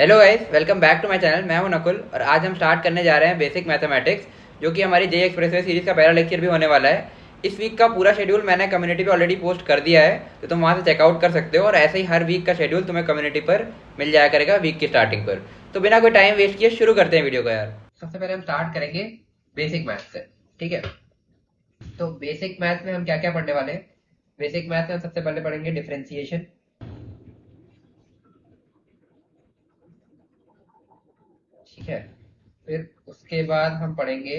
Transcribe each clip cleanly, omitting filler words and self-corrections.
Hello guys, welcome back to my channel. मैं हूं नकुल और आज हम स्टार्ट करने जा रहे हैं बेसिक मैथमेटिक्स, जो कि हमारी जे एक्सप्रेसवे सीरीज का पहला लेक्चर भी होने वाला है। इस वीक का पूरा शेड्यूल मैंने कम्युनिटी पे ऑलरेडी पोस्ट कर दिया है, तो तुम वहां से चेकआउट कर सकते हो। और ऐसे ही हर वीक का शेड्यूल तुम्हें कम्युनिटी पर मिल जाया करेगा वीक की स्टार्टिंग पर। तो बिना कोई टाइम वेस्ट किए शुरू करते हैं वीडियो को यार। सबसे पहले हम स्टार्ट करेंगे बेसिक मैथ से, ठीक है। तो बेसिक मैथ में हम क्या क्या पढ़ने वाले हैं? बेसिक मैथ में हम सबसे पहले पढ़ेंगे डिफरेंशिएशन, ठीक है। फिर उसके बाद हम पढ़ेंगे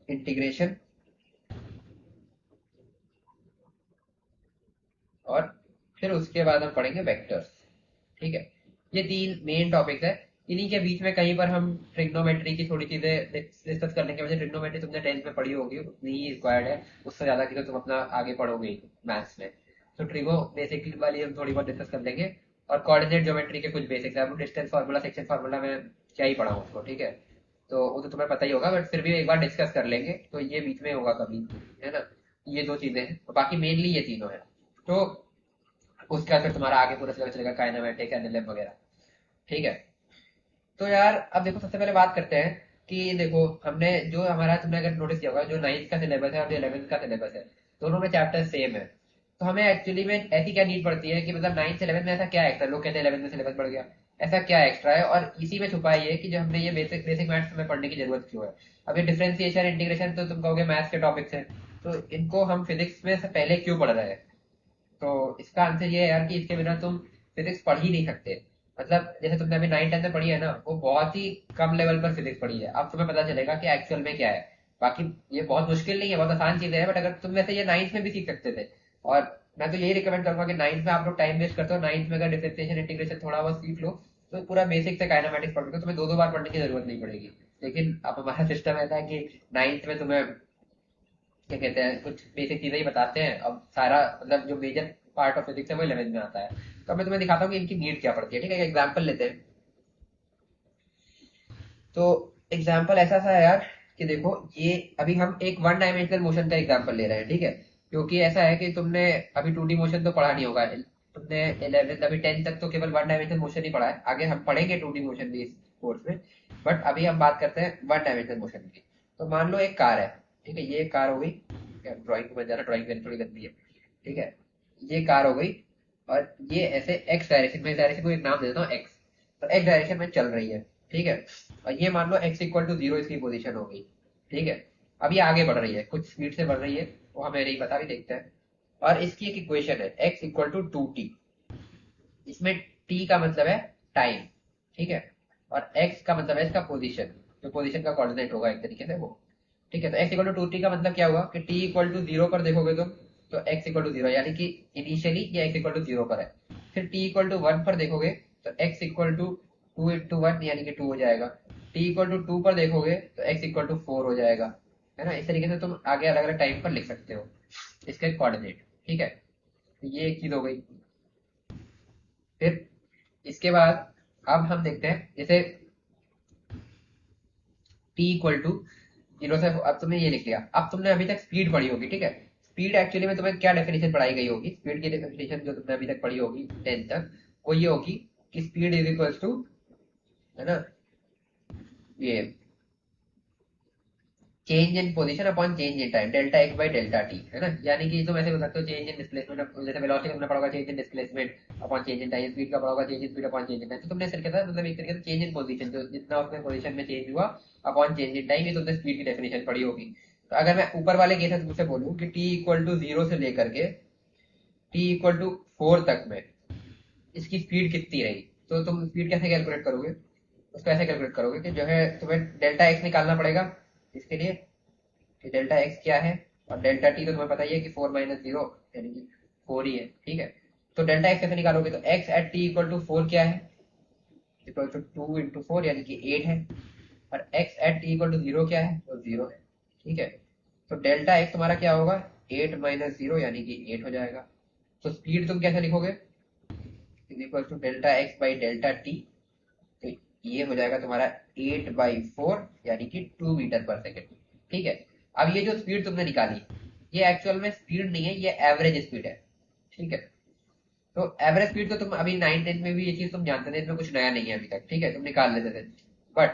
इंटीग्रेशन, और फिर उसके बाद हम पढ़ेंगे वेक्टर्स, ठीक है। ये तीन मेन टॉपिक्स है। इन्हीं के बीच में कहीं पर हम ट्रिग्नोमेट्री की थोड़ी चीजें डिस्कस कर लेंगे। वैसे ट्रिग्नोमेट्री तुमने 10th में पढ़ी होगी, उतनी ही रिक्वायर्ड है। उससे ज्यादा की तो तुम अपना आगे पढ़ोगे मैथ्स में। तो ट्रिगो बेसिक वाली हम थोड़ी बहुत डिस्कस कर लेंगे। और कोऑर्डिनेट ज्योमेट्री के कुछ बेसिक्स है। अब डिस्टेंस फार्मूला, सेक्शन फार्मूला में क्या ही पढ़ा उसको, ठीक है। तो वो तो तुम्हें पता ही होगा, बट फिर भी एक बार डिस्कस कर लेंगे। तो ये बीच में होगा कभी, है ना। ये दो चीजें हैं, तो बाकी मेनली ये तीनों है। तो उसके बाद फिर तुम्हारा आगे पूरा सिलेबस चलेगा, काइनेमेटिक, एनएलएम वगैरह, ठीक है। तो यार अब देखो, सबसे पहले बात करते हैं कि देखो, हमने जो हमारा, तुमने अगर नोटिस किया होगा, जो 9th का सिलेबस है और जो 11th का सिलेबस है, दोनों में चैप्टर सेम है। तो हमें एक्चुअली में ऐसी क्या नीड पड़ती है कि मतलब 9th 11th में ऐसा क्या एक्स्ट्रा, लोग कहते हैं 11th में सिलेबस बढ़ गया, ऐसा क्या एक्स्ट्रा है? और इसी में छुपा ये कि जो हमने ये बेसिक बेसिक मैथ्स में पढ़ने की जरूरत क्यों है। अब ये डिफरेंशिएशन, इंटीग्रेशन तो तुम कहोगे मैथ्स के टॉपिक्स हैं, तो इनको हम फिजिक्स में से पहले क्यों पढ़ रहे हैं? तो इसका आंसर ये है यार कि इसके बिना तुम फिजिक्स पढ़ ही नहीं सकते। मतलब जैसे तुमने अभी 9th 10th में पढ़ी है ना, वो बहुत ही कम लेवल पर फिजिक्स पढ़ी है। अब तुम्हें पता चलेगा कि एक्चुअल में क्या है। बाकी ये बहुत मुश्किल नहीं है, बहुत आसान चीजें हैं, बट अगर तुम वैसे ये 9th में भी सीख सकते थे। और मैं तो यही रिकमेंड करूंगा कि 9th में आप लोग टाइम वेस्ट करते हो, 9th में अगर डिफरेंशिएशन, इंटीग्रेशन थोड़ा बहुत सीख लो, तो पूरा बेसिक से काइनेमेटिक्स पढ़ लो, तुम्हें दो दो बार पढ़ने की जरूरत नहीं पड़ेगी। लेकिन अब हमारा सिस्टम ऐसा है कि 9th में तुम्हें क्या कहते हैं, कुछ बेसिक चीजें ही बताते हैं। अब सारा मतलब जो मेजर पार्ट ऑफ फिजिक्स है वो 11th में आता है। तो अब मैं तुम्हें दिखाता हूँ कि इनकी नीड क्या पड़ती है, ठीक है। एग्जाम्पल लेते हैं। तो एग्जाम्पल ऐसा सा है यार कि देखो, ये अभी हम एक वन डायमेंशनल मोशन का एग्जाम्पल ले रहे हैं, ठीक है। क्योंकि ऐसा है कि तुमने अभी 2D मोशन तो पढ़ा नहीं होगा। तुमने 11th अभी 10th तक तो केवल वन डायमेंशनल मोशन ही पढ़ा है। आगे हम पढ़ेंगे 2D मोशन भी इस कोर्स में, बट अभी हम बात करते हैं वन डायमेंशनल मोशन की। तो मान लो एक कार है, ठीक है। ये कार हो गई, ड्राइंग को मत जाना, ड्राइंग मेरी थोड़ी गंदी है, ठीक है। ये कार हो गई, और ये ऐसे एक्स डायरेक्शन में, इस डायरेक्शन को एक नाम दे देता हूँ एक्स। तो एक्स डायरेक्शन में चल रही है, ठीक है। और ये मान लो x इक्वल टू 0 इसकी पोजीशन हो गई, ठीक है। अब ये आगे बढ़ रही है, कुछ स्पीड से बढ़ रही है, वो हमें नहीं पता, भी देखते हैं। और इसकी एक इक्वेशन है x इक्वल टू 2t। इसमें t का मतलब है टाइम, ठीक है। और x का मतलब है इसका पोजीशन, जो पोजीशन का कोऑर्डिनेट होगा एक तरीके से वो, ठीक है। तो x इक्वल टू 2t का मतलब क्या हुआ कि t इक्वल टू 0 पर देखोगे तुम, तो x इक्वल टू 0 यानी कि इनिशियली ये x इक्वल टू 0 पर है। फिर t इक्वल टू 1 पर देखोगे, तो x इक्वल टू 2 इंटू 1 यानी कि 2 हो जाएगा। t इक्वल टू 2 पर देखोगे तो x इक्वल टू 4 हो जाएगा, है ना। इस तरीके से तुम आगे अलग अलग टाइम पर लिख सकते हो इसके कोऑर्डिनेट, ठीक है। तो ये एक चीज हो गई। फिर इसके बाद अब हम देखते हैं, जैसे टी इक्वल टू 0 से, अब तुमने ये लिख लिया। अब तुमने अभी तक स्पीड पढ़ी होगी, ठीक है। स्पीड एक्चुअली में तुम्हें क्या डेफिनेशन पढ़ाई गई होगी, स्पीड की डेफिनेशन जो तुमने अभी तक पढ़ी होगी 10th तक, वो ये होगी कि स्पीड इज इक्वल टू, है ना, ये change in position upon change in time, delta x by delta T, है ना। यानी कि तुम ऐसे बोल सकते हो चेंज इन डिस्प्लेसमेंट, जैसे वेलोसिटी तुमने पढ़ा होगा change in displacement upon change in time, speed का पढ़ा होगा change in speed upon change in time. तो तुमने इस तरीके से मतलब एक तरीके से चेंज इन पोजीशन, जो जितना उसमें पोजीशन में चेंज हुआ अपॉन चेंज इन टाइम, ये तुमने स्पीड की डेफिनेशन पढ़ी होगी। तो अगर मैं ऊपर वाले केस में तुमसे बोलूं कि टी इक्वल टू 0 से लेकर के टी इक्वल टू 4 तक में इसकी स्पीड कितनी रही, तो तुम स्पीड कैसे कैलकुलेट करोगे? उसको ऐसे कैलकुलेट करोगे कि जो है तुम्हें डेल्टा एक्स निकालना पड़ेगा इसके लिए, कि डेल्टा एक्स क्या है। और डेल्टा टी तो तुम्हें पता ही है कि 4 - 0 यानी कि 4 ही है, ठीक है। तो डेल्टा एक्स कैसे निकालोगे? तो x at t equal to 4 क्या है, इक्वल टू 2 इंटू 4 यानी कि 8 है। और x at t equal to 0 क्या है, तो 0 है, ठीक है। तो डेल्टा एक्स तुम्हारा क्या होगा, 8 - 0 यानी कि 8 हो जाएगा। तो स्पीड तुम कैसे लिखोगे, is equal to delta x by delta t. तो ये हो जाएगा तुम्हारा 8/4 यानी कि 2 मीटर पर सेकेंड, ठीक है। अब ये जो स्पीड तुमने निकाली, ये एक्चुअल में स्पीड नहीं है, ये एवरेज स्पीड है, ठीक है। तो एवरेज स्पीड तो तुम अभी 9 10 में भी ये चीज तुम जानते थे, इसमें कुछ नया नहीं है अभी तक, ठीक है, तुम निकाल लेते थे। बट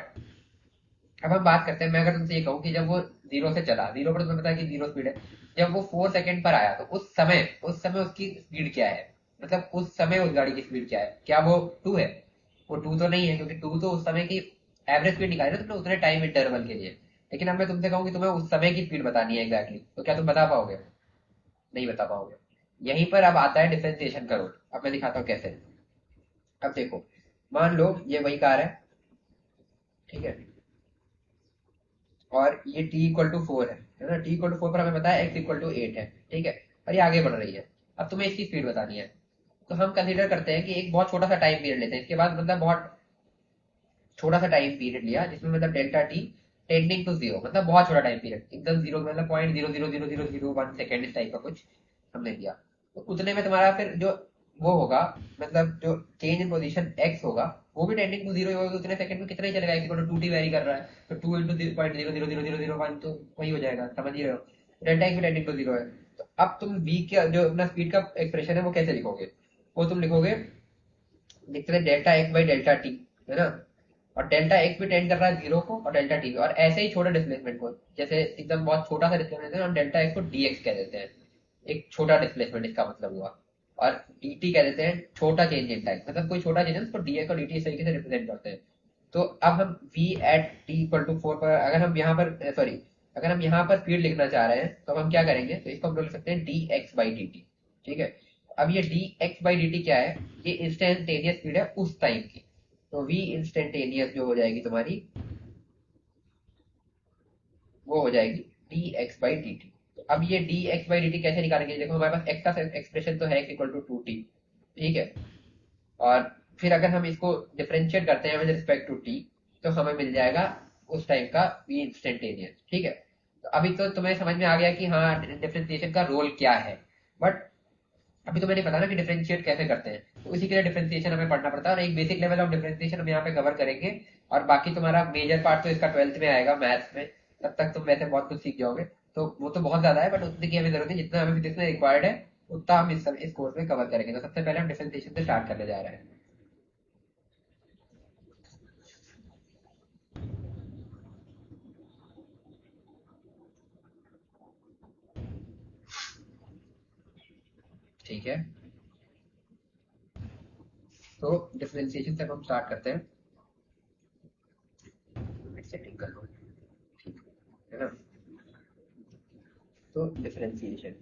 अब हम बात करते हैं, मैं अगर तुमसे ये कहूँ कि जब वो जीरो से चला, जीरो पर तुम्हें पता है कि जीरो स्पीड है, जब वो 4 सेकंड पर आया तो उस समय उसकी स्पीड क्या है, मतलब उस समय उस गाड़ी की स्पीड क्या है, क्या वो 2 है? वो 2 तो नहीं है, क्योंकि 2 तो उस समय की एवरेज स्पीड निकाली ना तुमने उतने टाइम इंटरवल के लिए। लेकिन अब मैं तुमसे कहूँ कि तुम्हें उस समय की स्पीड बतानी है एग्जैक्टली, तो क्या तुम बता पाओगे? नहीं बता पाओगे। यहीं पर अब आता है डिफरेंशिएशन का रोल। अब मैं दिखाता हूँ कैसे। अब देखो, मान लो ये वही कार है, ठीक है, और ये t इक्वल टू 4 है ना, t इक्वल टू 4 पर हमें पता है x इक्वल टू 8 है, ठीक है, और ये आगे बढ़ रही है। अब तुम्हें इसकी स्पीड बतानी है, तो हम कंसीडर करते हैं कि एक बहुत छोटा सा टाइम पीरियड लेते हैं, इसके बाद मतलब बहुत छोटा सा टाइम पीरियड लिया, जिसमें मतलब delta t tending to zero, मतलब बहुत छोटा टाइम पीरियड, एकदम जीरो, मतलब 0.0000001 सेकेंड, इस टाइप का कुछ हमने लिया। तो उतने में तुम्हारा फिर जो वो होगा, मतलब जो चेंज इन पोजीशन एक्स होगा, वो भी टेंडिंग टू जीरो होगा, तो उतने सेकंड में कितना ही चलेगा, x equal to 2t very कर रहा है, तो 2 इंटू 0.0000001 तो वही हो जाएगा, समझ ही रहे हो, डेल्टा एक्स भी टेंडिंग टू जीरो है। तो अब तुम v का जो अपना स्पीड का एक्सप्रेशन है वो कैसे लिखोगे? वो तुम लिखोगे, लिखते हैं delta x by delta T, है ना, और डेल्टा एक्स भी टेंड कर रहा है जीरो को, और डेल्टा टी भी, और ऐसे ही छोटे डिस्प्लेसमेंट को, जैसे एकदम बहुत छोटा सा डिस्प्लेसमेंट है, और डेल्टा एक्स को डीएक्स कह देते हैं, एक छोटा डिस्प्लेसमेंट इसका मतलब हुआ, और dt कह देते हैं छोटा चेंज इन टाइम, मतलब कोई छोटा चेंज है उसको dx और dt इस तरीके से रिप्रेजेंट करते हैं। तो अब हम v at t equal to 4 पर अगर हम यहाँ पर सॉरी, अगर हम यहाँ पर स्पीड लिखना चाह रहे हैं तो अब हम क्या करेंगे, तो इसको हम लिख सकते हैं dx बाई dt, ठीक है। अब ये dx बाई dt क्या है? ये इंस्टेंटेनियस स्पीड है उस टाइम की, तो v इंस्टेंटेनियस जो हो जाएगी तुम्हारी, वो हो जाएगी dx बाई dt। तो अब ये dx बाई dt कैसे निकालेंगे? देखो हमारे पास x का एक्सप्रेशन तो है x इक्वल टू 2t, ठीक है, और फिर अगर हम इसको डिफरेंशिएट करते हैं विद रिस्पेक्ट टू टी, तो हमें मिल जाएगा उस टाइम का वी इंस्टेंटेनियस, ठीक है। तो अभी तो तुम्हें समझ में आ गया कि हाँ डिफरेंशिएशन का रोल क्या है, बट अभी तो मैंने पता ना कि डिफरेंशिएट कैसे करते हैं, तो इसी के लिए डिफरेंशिएशन हमें पढ़ना पड़ता है, और एक बेसिक लेवल ऑफ डिफरेंशिएशन हम यहाँ पे कवर करेंगे, और बाकी तुम्हारा मेजर पार्ट तो इसका 12th में आएगा मैथ्स में, तब तक तुम वैसे बहुत कुछ सीख जाओगे। तो वो तो बहुत ज्यादा है, बट उतनी की हमें जरूरत नहीं, जितना हमें फिजिक्स में रिक्वायर्ड है उतना हम इस कोर्स में कवर करेंगे। तो सबसे पहले हम डिफरेंशिएशन से स्टार्ट करने जा रहे हैं। ठीक है, तो डिफरेंशिएशन से अब हम स्टार्ट करते हैं। सेटिंग कर लो, है ना, तो डिफरेंशिएशन,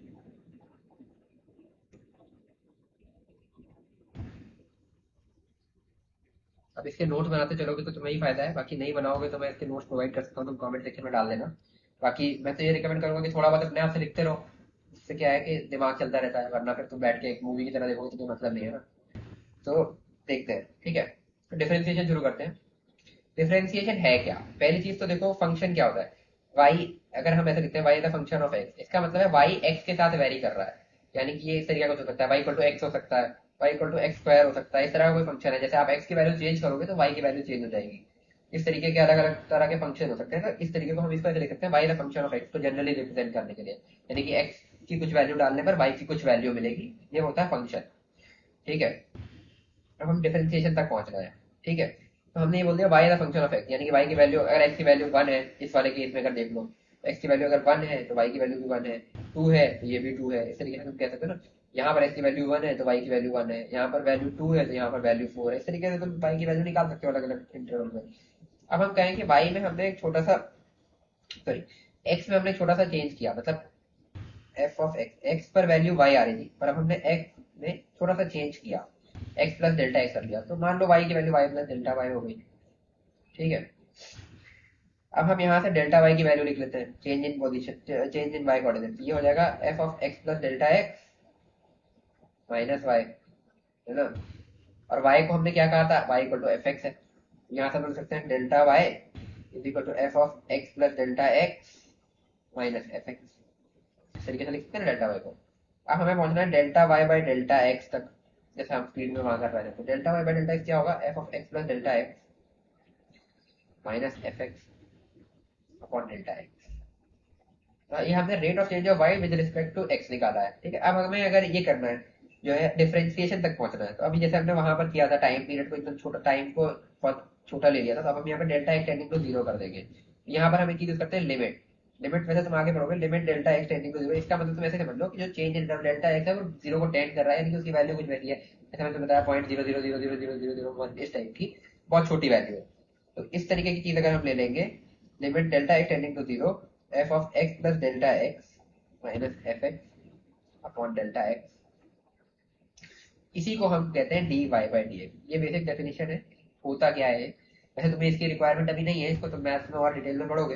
अब इसके नोट बनाते चलोगे तो तुम्हें ही फायदा है, बाकी नहीं बनाओगे तो मैं इसके नोट्स प्रोवाइड कर सकता हूँ, तुम कमेंट सेक्शन में डाल देना। बाकी मैं तो ये रिकमेंड करूंगा कि थोड़ा बहुत अपने आप से लिखते रहो, इससे क्या है कि दिमाग चलता रहता है, वरना फिर तुम बैठ के एक मूवी की तरह देखोगे तो कोई मतलब नहीं है ना। तो देखते हैं, ठीक है, तो डिफरेंशिएशन शुरू करते हैं। डिफरेंशिएशन है क्या? पहली चीज तो देखो फंक्शन क्या होता है। y, अगर हम ऐसे लिखते हैं y is the function of x, इसका मतलब है y x के साथ वेरी कर रहा है, यानी कि ये इस तरीके का कुछ हो सकता है, y इक्वल टू एक्स हो सकता है, y equal to x square हो सकता है, इस तरह का कोई फंक्शन है, जैसे आप x की वैल्यू चेंज करोगे तो y की वैल्यू चेंज हो जाएगी। इस तरीके के अलग अलग तरह के फंक्शन हो सकते हैं, तो इस तरीके को हम इसको ऐसे लिख सकते हैं, y the function of x को जनरली रिप्रेजेंट करने के लिए, यानी कि x की कुछ वैल्यू डालने पर y की कुछ वैल्यू मिलेगी, ये होता है फंक्शन, ठीक है। अब हम डिफरेंशिएशन तक पहुंच रहे हैं, ठीक है, तो हमने ये बोल दिया y the function of x, यानी कि y की वैल्यू, अगर x की वैल्यू 1 है, इस वाले केस में अगर देख लो, x की वैल्यू अगर 1 है तो y की वैल्यू भी 1 है, 2 है तो ये भी 2 है, इस तरीके से तुम कह सकते हो ना। यहाँ पर x की वैल्यू 1 है तो y की वैल्यू 1 है, यहाँ पर वैल्यू 2 है तो यहाँ पर वैल्यू 4 है, इस तरीके से तुम y की वैल्यू निकाल सकते हो अलग अलग इंटरवल में। अब हम कहें कि y में हमने एक छोटा सा, सॉरी, x में हमने एक छोटा सा चेंज किया, मतलब एफ ऑफ एक्स, एक्स पर वैल्यू वाई आ रही थी, पर अब हमने एक्स में थोड़ा सा चेंज किया, एक्स प्लस डेल्टा एक्स कर लिया, तो मान लो वाई की value y plus delta y हो गई, ठीक है। अब हम यहाँ से डेल्टा वाई की वैल्यू लिख लेते हैं, change in position, change in y coordinate, ये हो जाएगा f of x plus delta x minus y, है ना, और वाई को हमने क्या कहा था, y equal to f x है, यहाँ से हम लिख सकते हैं delta y is equal to f of x plus delta x minus f x, इस तरीके से लिख सकते हैं डेल्टा वाई को। अब हमें पहुंचना है delta y by delta x तक, जैसे हम स्पीड में वहां कर रहे थे, तो delta y by delta x क्या होगा, f of x plus delta x minus f x upon delta x. तो ये हमने rate of change of y with respect to x निकाला है, ठीक है। अब हमें अगर ये करना है जो है डिफरेंशिएशन तक पहुंचना है। तो अभी जैसे हमने वहां पर किया था, टाइम पीरियड को एकदम छोटा, टाइम को बहुत छोटा ले लिया था, तो अब हम यहाँ पर delta x tending to zero कर देंगे। यहाँ पर हम एक चीज यूज करते हैं, लिमिट। लिमिट वैसे तुम आगे पढ़ोगे, limit delta x tending to zero, इसका मतलब तुम ऐसे समझ लो कि जो चेंज इन डेल्टा एक्स है वो जीरो को टेंड कर रहा है, यानी कि उसकी वैल्यू कुछ वैसी है, जैसे मैंने तुम्हें बताया 0.000000001 इस टाइप की बहुत छोटी वैल्यू है। तो इस तरीके की चीज अगर हम ले लेंगे, limit delta x tending to zero f of x plus delta x minus f x upon delta x, इसी को हम कहते हैं d Y by D x. ये बेसिक डेफिनेशन है। होता क्या है, वैसे तुम्हें इसकी रिक्वायरमेंट अभी नहीं है, इसको तुम मैथ्स में और डिटेल में पढ़ोगे,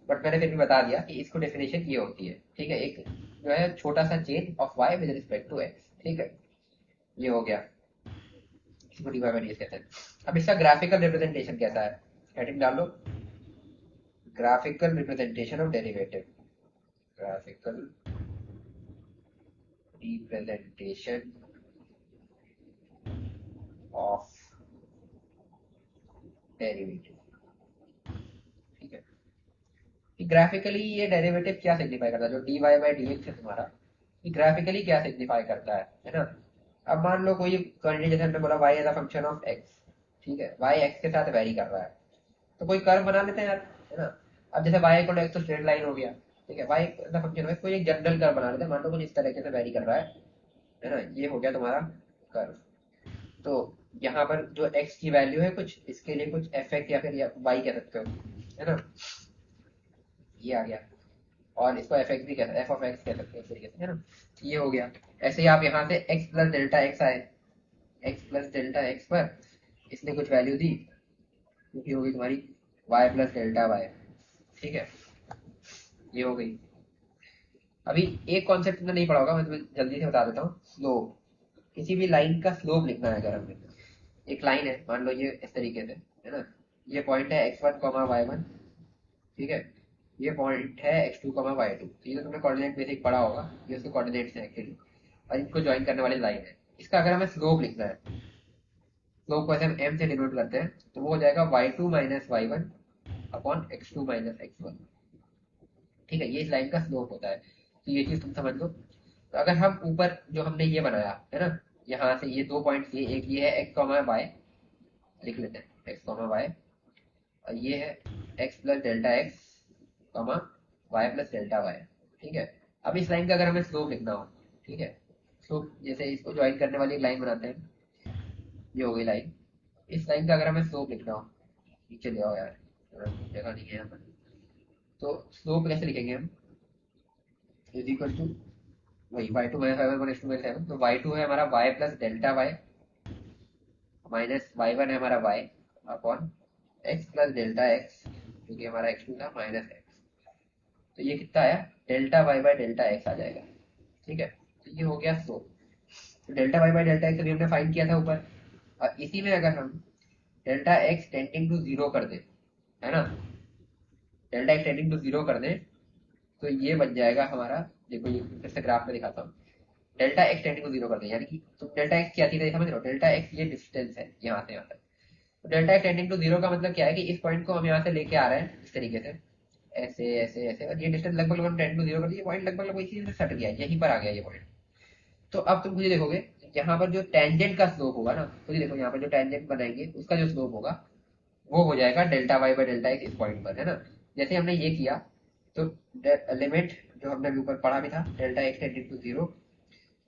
बट मैंने फिर भी बता दिया कि इसको डेफिनेशन ये होती है। ठीक है, एक जो है छोटा सा change of y with respect to x. ठीक है, ये हो गया, इसको d Y by D x कहते हैं। अब इसका ग्राफिकल रिप्रेजेंटेशन कैसा है, हेडिंग डाल लो, graphical representation of derivative. Graphical representation of derivative. ठीक है, कि ग्राफिकली ये डेरिवेटिव क्या सिग्निफाई करता है, जो d Y by D x है तुम्हारा, ये ग्राफिकली क्या सिग्निफाई करता है ना। अब मान लो कोई क्वांटिटी, जैसे हमने बोला y as a function of x, ठीक है, वाई एक्स के साथ वेरी कर रहा है, तो कोई कर्व बना लेते हैं यार, है ना। अब जैसे वाई इक्वल टू एक्स तो स्ट्रेट लाइन हो गया, ठीक है, y as a function of कोई एक जनरल कर्व बना लेते हैं, मान लो कुछ इस तरीके से वेरी कर रहा है ना, ये हो गया तुम्हारा कर्व। तो यहाँ पर जो एक्स की वैल्यू है कुछ, इसके लिए कुछ एफ एक्स या फिर वाई कह सकते हो, है ना, ये आ गया। और इसको एफ एक्स भी कह, एफ ऑफ एक्स कह सकते हैं इस तरीके से, है ना। ये हो गया। ऐसे ही आप यहाँ से एक्स प्लस डेल्टा एक्स आए, एक्स प्लस डेल्टा एक्स पर इसने कुछ वैल्यू दी, क्योंकि होगी तुम्हारी वाई प्लस डेल्टा वाई। ठीक है, ये हो गई। अभी एक कॉन्सेप्ट तुमने नहीं पढ़ा होगा, मैं तुम्हें जल्दी से बता देता हूँ, स्लोप। किसी भी लाइन का स्लोप लिखना है अगर हमें, एक लाइन है मान लो ये इस तरीके से, है ना, ये पॉइंट है x one comma y one, ठीक है, ये पॉइंट है x two comma y two, तो ये तो तुमने कोऑर्डिनेट बेसिक पढ़ा होगा, ये उसके कोऑर्डिनेट्स हैं एक्चुअली, और इनको ज्वाइन करने वाली लाइन है। इसका अगर हमें स्लोप लिखना है, स्लोप को ऐसे हम एम से डिनोट करते हैं, तो वो हो जाएगा y two minus y one upon x two minus x one. ठीक है, ये इस लाइन का स्लोप होता है, तो ये चीज तुम समझ लो। तो अगर हम ऊपर जो हमने ये बनाया है ना, यहाँ से ये दो पॉइंट, ये एक ये है एक्स कॉमा वाई, लिख लेते हैं एक्स कॉमा वाई, और ये है x plus delta x comma y plus delta y. ठीक है, अब इस लाइन का अगर हमें स्लोप लिखना हो, ठीक है, स्लोप जैसे इसको ज्वाइन करने वाली एक लाइन बनाते हैं, ये हो गई लाइन। इस लाइन का अगर हमें स्लोप लिखना हो, नीचे ले आओ यार, जगह नहीं है यहाँ पर, तो स्लोप कैसे लिखेंगे हम, इज इक्वल टू वही y two minus y one x two minus seven, तो वाई टू है हमारा y plus delta y minus y one है हमारा y upon x plus delta x, क्योंकि हमारा एक्स टू था माइनस एक्स, तो ये कितना आया, delta y by delta x आ जाएगा। ठीक है, तो ये हो गया स्लोप। तो delta y by delta x अभी हमने फाइंड किया था ऊपर, और इसी में अगर हम delta x tending to zero कर दें, है ना, delta x tending to zero कर दें, तो ये बन जाएगा हमारा, देखो ये फिर से ग्राफ में दिखाता हूँ, delta x tending to zero कर दें, यानी कि तुम डेल्टा एक्स क्या चीज समझ रहे हो, डेल्टा एक्स ये डिस्टेंस है यहाँ से यहाँ तक, तो delta x tending to zero का मतलब क्या है कि इस पॉइंट को हम यहाँ से लेके आ रहे हैं इस तरीके से, ऐसे ऐसे ऐसे, और ये डिस्टेंस लगभग लगभग टेन टू जीरो कर दी, ये पॉइंट लगभग लगभग इसी से सट गया, यहीं पर आ गया ये पॉइंट। तो अब तुम मुझे देखोगे, यहाँ पर जो टेंजेंट का स्लोप होगा ना, तो ये देखो यहाँ पर जो टेंजेंट बनाएंगे उसका जो स्लोप होगा वो हो जाएगा delta y by delta x इस पॉइंट पर, है ना। जैसे हमने ये किया, तो लिमिट जो हमने अभी ऊपर पढ़ा भी था, delta x tending to zero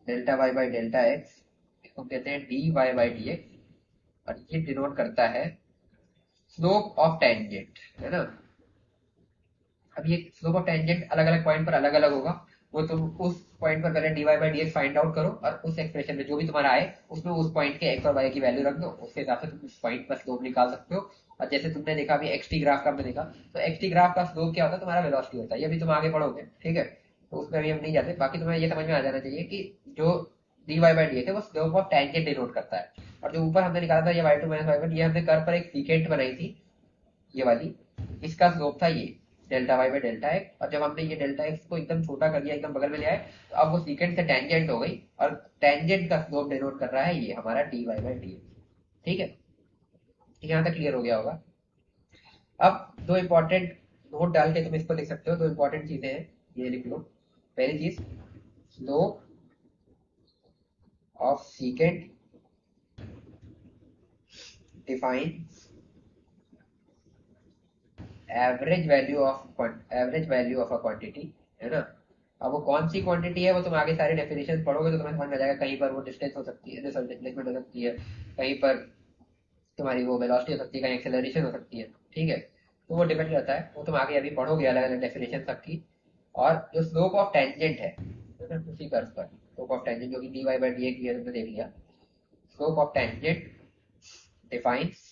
delta y by delta x, इसको कहते हैं d Y by D x, और ये डिनोट करता है स्लोप ऑफ टेंजेंट, है ना। अब ये स्लोप ऑफ टेंजेंट अलग अलग पॉइंट पर अलग अलग होगा, वो तुम उस पॉइंट पर पहले d Y by D x find out करो, और उस एक्सप्रेशन में जो भी तुम्हारा आए उसमें उस पॉइंट के एक्स और वाई की वैल्यू रख दो, उसके हिसाब से तुम उस पॉइंट पर स्लोप निकाल सकते हो। और जैसे तुमने देखा अभी एक्स टी ग्राफ का हमने देखा, तो एक्स टी ग्राफ का स्लोप क्या होता है, तुम्हारा वेलोसिटी होता है, ये भी तुम आगे पढ़ोगे, ठीक है, तो उसमें अभी हम नहीं जाते। बाकी तुम्हें ये समझ में आ जाना चाहिए कि जो d Y by D x है वो स्लोप ऑफ टेंजेंट डिनोट करता है, और जो ऊपर हमने निकाला था ये y two minus y one, ये हमने कर्व पर एक सीकेंट बनाई थी ये वाली, इसका स्लोप था ये delta y by delta x, और जब हमने ये डेल्टा एक्स को एकदम छोटा कर दिया, एकदम बगल में ले आए, तो अब वो सीकेंट से टेंजेंट हो गई, और टेंजेंट का स्लोप डिनोट कर रहा है ये हमारा d Y by D x. ठीक है, यहाँ तक क्लियर हो गया होगा। अब दो इंपॉर्टेंट नोट डाल के तुम इसको लिख सकते हो, दो इंपॉर्टेंट चीजें हैं, ये लिख लो। पहली चीज, slope of secant define average value of a quantity, है ना। अब वो कौन सी क्वांटिटी है वो तुम आगे सारी डेफिनेशन पढ़ोगे तो तुम्हें समझ में आ जाएगा। कहीं पर वो डिस्टेंस हो सकती है, डिस्प्लेसमेंट हो सकती है, कहीं पर तुम्हारी वो वेलोसिटी हो सकती है, कहीं एक्सेलरेशन हो सकती है, ठीक है। तो वो डिपेंड करता है, वो तुम आगे अभी पढ़ोगे अलग अलग डेफिनेशन सबकी। और जो स्लोप ऑफ टेंजेंट है ना, उसी कर्व पर स्लोप ऑफ टेंजेंट जो कि dy बाई dx भी है, तुमने देख लिया। Slope of tangent defines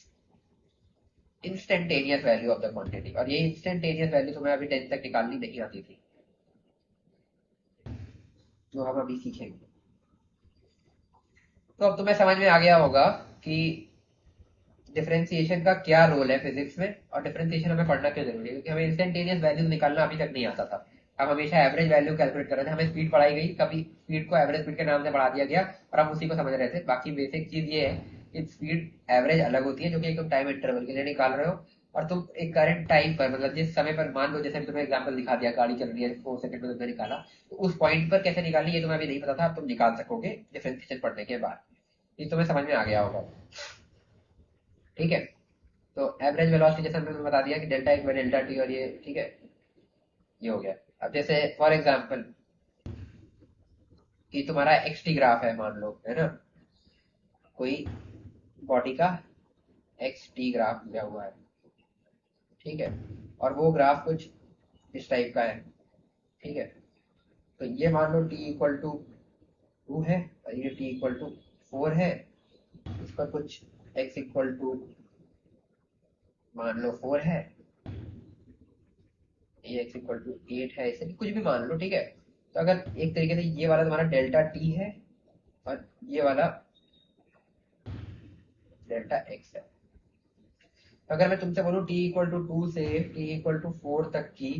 instantaneous value of the quantity. और ये इंस्टेंटेनियस वैल्यू तुम्हें अभी 10 तक निकालनी नहीं आती थी, जो हम अभी सीखेंगे। तो अब तुम्हें समझ में आ गया होगा कि डिफरेंशिएशन का क्या रोल है फिजिक्स में, और डिफरेंशिएशन हमें पढ़ना क्यों जरूरी है। क्योंकि हमें इंस्टेंटेनियस वैल्यू निकालना अभी तक नहीं आता था। हम हमेशा एवरेज वैल्यू कैलकुलेट कर रहे थे। हमें स्पीड पढ़ाई गई, कभी स्पीड को एवरेज स्पीड के नाम से बढ़ा दिया गया और हम उसी को समझ रहे थे। बाकी बेसिक चीज ये है कि स्पीड एवरेज अलग होती है, जो कि तुम टाइम इंटरवल के लिए निकाल रहे हो। और तुम एक करंट टाइम पर, मतलब जिस समय पर, मान लो जैसे तुम्हें एग्जांपल दिखा दिया, गाड़ी चल रही है 4 सेकंड में तुमने निकाला, तो उस पॉइंट पर कैसे निकालनी ये तुम्हें अभी नहीं पता था, अब तुम निकाल सकोगे डिफरेंशिएशन पढ़ने के बाद। ये तुम्हें समझ में आ गया होगा, ठीक है। तो एवरेज वेलोसिटी जैसे मैंने बता दिया कि डेल्टा एक बाई डेल्टा टी, और ये ठीक है, ये हो गया। अब जैसे फॉर एग्जांपल कि तुम्हारा एक्स टी ग्राफ है, मान लो, है ना, कोई बॉडी का एक्स टी ग्राफ दिया हुआ है, ठीक है। और वो ग्राफ कुछ इस टाइप का है, ठीक है। तो ये मान लो टी इक्वल टू 2 है, और ये टी इक्वल टू 4 है। इस पर कुछ एक्स इक्वल टू मान लो 4 है, ये एक्स इक्वल टू 8 है, ऐसे कुछ भी मान लो, ठीक है। तो अगर एक तरीके से ये वाला तुम्हारा डेल्टा टी है और ये वाला डेल्टा एक्स है। तो अगर मैं तुमसे बोलूं टी इक्वल टू 2 से टी इक्वल टू 4 तक की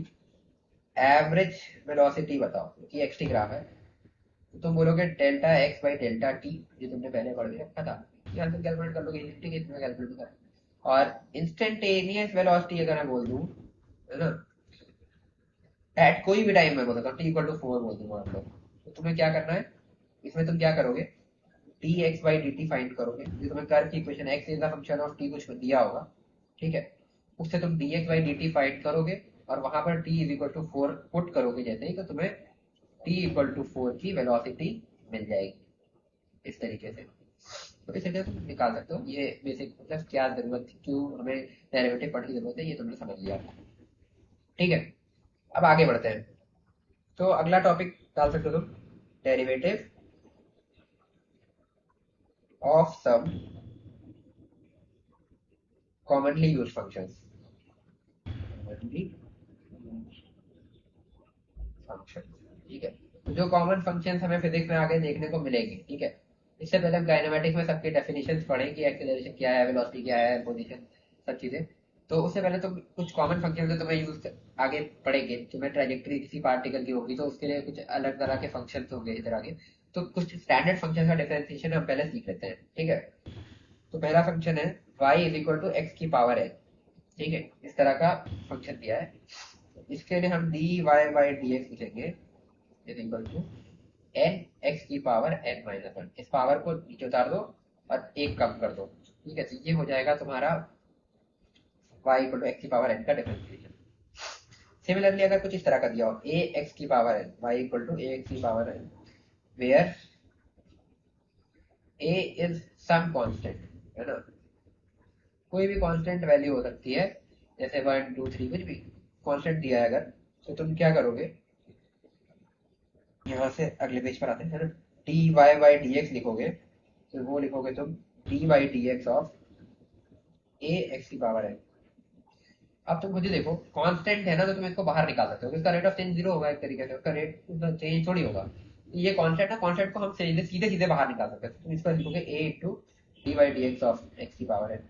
एवरेज वेलोसिटी बताओ, कि एक्स टी ग्राफ है, तो तुम बोलोगे delta x by delta T, जो तुमने पहले पढ़ के रखा था। यहाँ तुम कैलकुलेट कर लोगे, ठीक है, इसमें कैलकुलेट कर। और इंस्टेंटेनियस वेलोसिटी अगर मैं बोल दूं, है ना, एट कोई भी टाइम में बोल सकता हूँ, टी इक्वल टू 4 बोल दूं मान लो, तो तुम्हें क्या करना है, इसमें तुम क्या करोगे, d x by d t find करोगे। जो तुम्हें कर्व की equation x is the function of t कुछ दिया होगा, ठीक है। उससे तुम d x by d t find करोगे, और वहां पर t is equal to 4 put करोगे जैसे ही, तो तुम्हें टी इक्वल टू 4 की वेलोसिटी मिल जाएगी, इस तरीके से। तो इस तरीके से तुम निकाल सकते हो। ये बेसिक, मतलब क्या जरूरत थी, क्यों हमें डेरिवेटिव पढ़ने की जरूरत है, ये तुमने समझ लिया, ठीक है। अब आगे बढ़ते हैं। तो अगला टॉपिक डाल सकते हो तुम, derivative of some commonly use functions. Commonly function, ठीक है। तो जो कॉमन फंक्शंस हमें फिजिक्स में आगे देखने को मिलेंगे, ठीक है। इससे पहले हम काइनेमेटिक्स में सबके डेफिनेशंस पढ़ें कि एक्सेलरेशन क्या है, वेलोसिटी क्या है, पोजीशन, सब चीजें। तो उससे पहले तुम कुछ कॉमन फंक्शन जो तुम्हें यूज आगे पढ़ेंगे, तुम्हें ट्रेजेक्टरी किसी पार्टिकल की होगी तो उसके लिए कुछ अलग तरह के फंक्शंस होंगे इधर आगे। तो कुछ स्टैंडर्ड फंक्शन का डिफरेंशिएशन हम पहले सीख लेते हैं, ठीक है। तो पहला फंक्शन है y is equal to x की पावर n, ठीक है। इस तरह का फंक्शन दिया है। इसके लिए हम d Y by D x लिखेंगे is equal to n x की पावर एन माइनस वन। इस पावर को नीचे उतार दो और एक कम कर दो, ठीक है। तो ये हो जाएगा तुम्हारा y इक्वल टू एक्स की पावर एन का डिफरेंशिएशन। सिमिलरली अगर कुछ इस तरह का दिया हो ए एक्स की power n, y equal to a x की power n, where a is some constant, है ना। कोई भी कांस्टेंट वैल्यू हो सकती है, जैसे 1 2 3 कुछ भी कांस्टेंट दिया है अगर, तो तुम क्या करोगे, यहाँ से अगले पेज पर आते हैं, है ना। D Y by D x लिखोगे, तो वो लिखोगे तुम d by D x of a x की पावर है। अब तुम खुद ही देखो, कांस्टेंट है ना, तो तुम इसको बाहर निकाल सकते हो, इसका रेट ऑफ चेंज जीरो होगा एक तरीके से, उसका रेट चेंज थोड़ी होगा। ये कांस्टेंट है, कांस्टेंट को हम सीधे सीधे सीधे बाहर निकाल सकते हैं। तुम इसको लिखोगे a into d by D x of x की पावर है,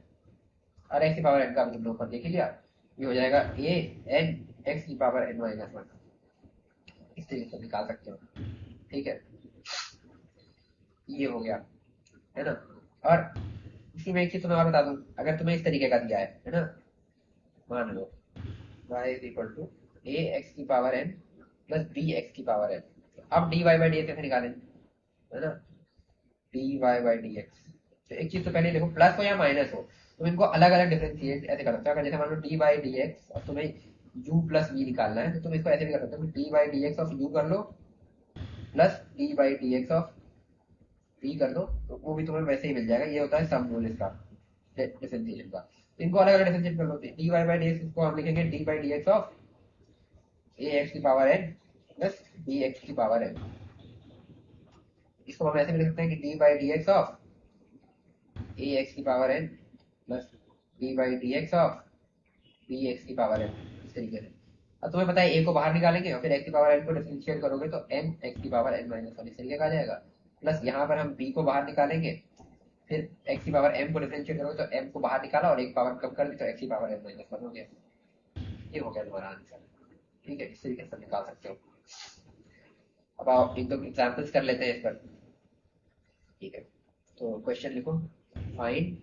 और एक्स की पावर एन का भी तुमने ऊपर देख ही लिया। ये हो जाएगा ए एन एक्स की पावर एन माइनस वन, इस तरीके से निकाल सकते हो, ठीक है। ये हो गया, है ना। और इसी में एक चीज तुम्हें और बता दूं, अगर तुम्हें इस तरीके का दिया है ना, मान लो y is equal to a x की power n plus b x की पावर एन। अब d Y by D x कैसे निकालें, है ना। D Y by D x. तो एक चीज तो पहले देखो, प्लस हो या माइनस हो तुम इनको अलग अलग डिफरेंशिएट ऐसे कर सकते हो। अगर जैसे मान लो डी बाई डी एक्स और तुम्हें यू प्लस वी निकालना है तो तुम इसको ऐसे भी कर सकते हो, d by D x of u कर लो plus d by D x of v कर दो, तो वो भी तुम्हें वैसे ही मिल जाएगा। ये होता है सम रूल इसका डिफरेंशिएशन का। इनको अलग अलग डिफरेंशिएट कर लो, d Y by D x इसको हम लिखेंगे d by D x of a x की power n plus b x की पावर एन। इसको हम ऐसे भी लिख सकते हैं कि d by D x of a x की power n plus d by D x of b x की पावर एन, इस तरीके से। अब तुम्हें पता है ए को बाहर निकालेंगे और फिर एक्स की पावर एन को डिफरेंशिएट करोगे तो एन एक्स की पावर एन माइनस वन इस तरीके का आ जाएगा। प्लस यहाँ पर हम बी को बाहर निकालेंगे, फिर एक्स की पावर एम को डिफरेंशिएट करोगे तो एम को बाहर निकाला और एक पावर कम कर दी तो एक्स की पावर एन माइनस वन हो गया। ये हो गया तुम्हारा आंसर। ठीक है, इस तरीके से निकाल सकते हो। अब आप एक दो एग्जाम्पल्स कर लेते हैं इस पर। ठीक है, तो क्वेश्चन लिखो, find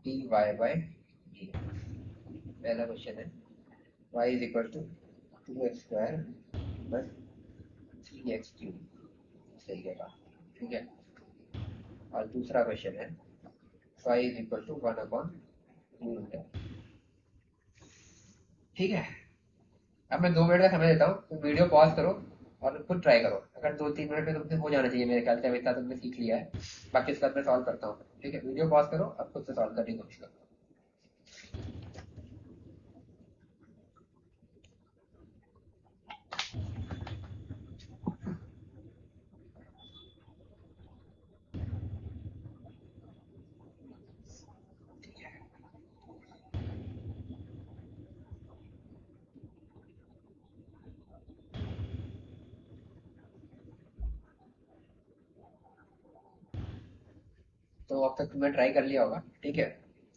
d Y by d. पहला क्वेश्चन है y is equal to 2x square plus 3x cube, सही है। ठीक है, और दूसरा क्वेश्चन है y इज इक्वल टू 1/2। ठीक है, अब मैं 2 मिनट का समय देता हूँ, तो वीडियो पॉज करो और खुद ट्राई करो। अगर 2-3 मिनट में तुमसे हो जाना चाहिए मेरे ख्याल से, अभी इतना तुमने सीख लिया है। बाकी उसके बाद मैं सॉल्व करता हूँ। ठीक है, वीडियो पॉज करो, अब खुद से सॉल्व करने की कोशिश करो। तो अब तक तुमने ट्राई कर लिया होगा। ठीक है,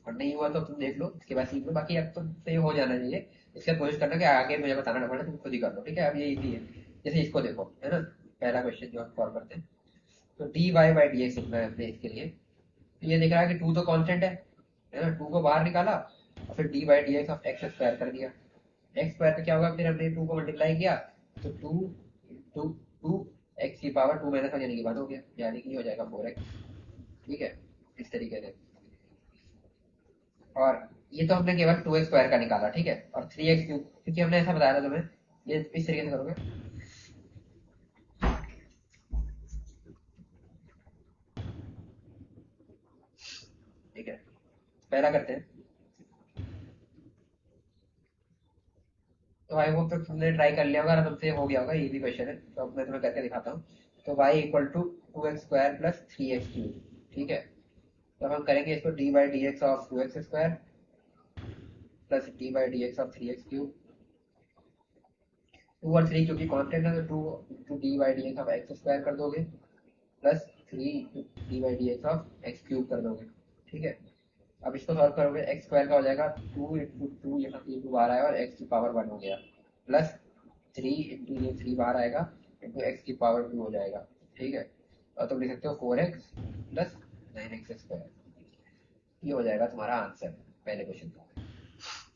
और नहीं हुआ तो तुम देख लो, इसके बाद सीख लो। बाकी अब तुमसे ये हो जाना चाहिए। इसके बाद कोशिश करना कि आगे मुझे बताना ना पड़े, तुम खुद ही कर लो। ठीक है, अब ये इजी है। जैसे इसको देखो, है ना, पहला क्वेश्चन जो हम सॉल्व करते हैं, तो d Y by D x लिखना है अपने इसके लिए। तो ये दिख रहा है कि टू तो कांस्टेंट है ना, टू को बाहर निकाला और फिर D by D x of x square कर दिया। एक्स स्क्वायर का क्या होगा, फिर हमने टू को मल्टीप्लाई किया तो टू टू टू एक्स की पावर टू माइनस वन यानी कि वन हो गया, यानी कि हो जाएगा 4x। ठीक है, इस तरीके से। और ये तो हमने केवल 2x स्क्वायर का निकाला। ठीक है, और 3x क्यूब, क्योंकि हमने ऐसा बताया था तुम्हें, ये इस तरीके से करोगे। ठीक है, पहला करते हैं। तो आई होप तो तुमने ट्राई कर लिया होगा, और तुमसे हो गया होगा, इजी क्वेश्चन है। तो अब मैं तुम्हें करके दिखाता हूँ। तो y equal to 2x square plus 3x cube. ठीक है, तो हम करेंगे इसको d by D x of 2x square plus d by D x of 3x cube. 2 और 3 क्योंकि कांस्टेंट है तो 2 into d by D x of x square कर दोगे plus 3 d by D x of x cube कर दोगे। ठीक है, अब इसको सॉल्व करोगे, एक्स स्क्वायर का हो जाएगा 2 इंटू 2, यहाँ 3 बाहर आया और एक्स की पावर 1 हो गया, प्लस 3 इंटू ये 3 बाहर आएगा इंटू एक्स की पावर 2 हो जाएगा। ठीक है, और तुम लिख सकते हो 4x प्लस 9x स्क्वायर। ये हो जाएगा तुम्हारा आंसर पहले क्वेश्चन का।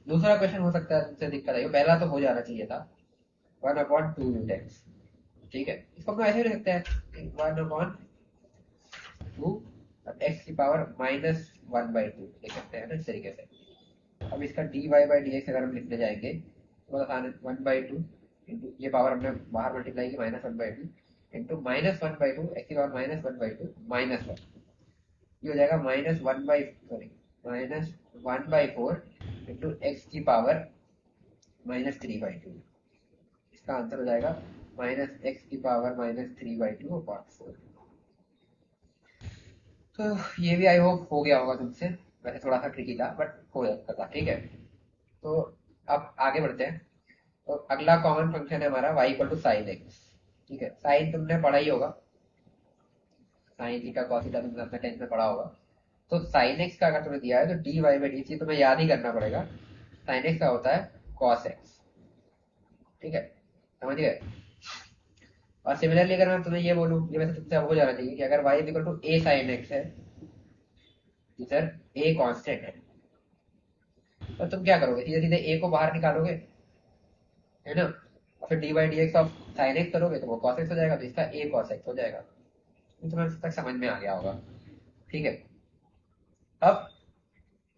दूसरा क्वेश्चन हो सकता है तुमसे दिक्कत आई हो, पहला तो हो जाना चाहिए था 1/2x। ठीक है, इसको हम ऐसे लिख सकते हैं 1/2 एक्स की पावर -1/2 लिख सकते हैं ना, इस तरीके से। अब इसका d Y by D x अगर हम लिखने जाएंगे तो बहुत आसान है, 1/2 इंटू ये पावर हमने बाहर मल्टीप्लाई की -1/2 इंटू -1/2 एक्स की पावर -1/2 -1, ये हो जाएगा -1/4 इंटू एक्स की पावर -3/2। इसका आंसर हो जाएगा -x की पावर -3/2/4। तो ये भी आई होप हो गया होगा तुमसे। वैसे थोड़ा सा ट्रिकी था बट हो जाता था। ठीक है, तो अब आगे बढ़ते हैं। तो अगला कॉमन फंक्शन है हमारा y equal to sine x. ठीक है, साइन तुमने पढ़ा ही होगा, साइन थीटा कॉस थीटा तुमने अपने 10th में पढ़ा होगा। तो साइन एक्स का अगर तुम्हें दिया है तो d Y by d c तुम्हें याद ही करना पड़ेगा। साइन एक्स का होता है कॉस एक्स। ठीक है, समझ गए। और सिमिलरली अगर मैं तुम्हें ये बोलूं, ये वैसे तुमसे अब हो जाना चाहिए कि अगर y equal to a sin x है, इधर a कांस्टेंट है, तो तुम क्या करोगे, सीधे सीधे a को बाहर निकालोगे, है ना, और फिर D by D x of sine x करोगे तो वो कॉस एक्स हो जाएगा, तो इसका ए कॉस एक्स हो जाएगा। तो तुम्हें तक समझ में आ गया होगा, ठीक है। अब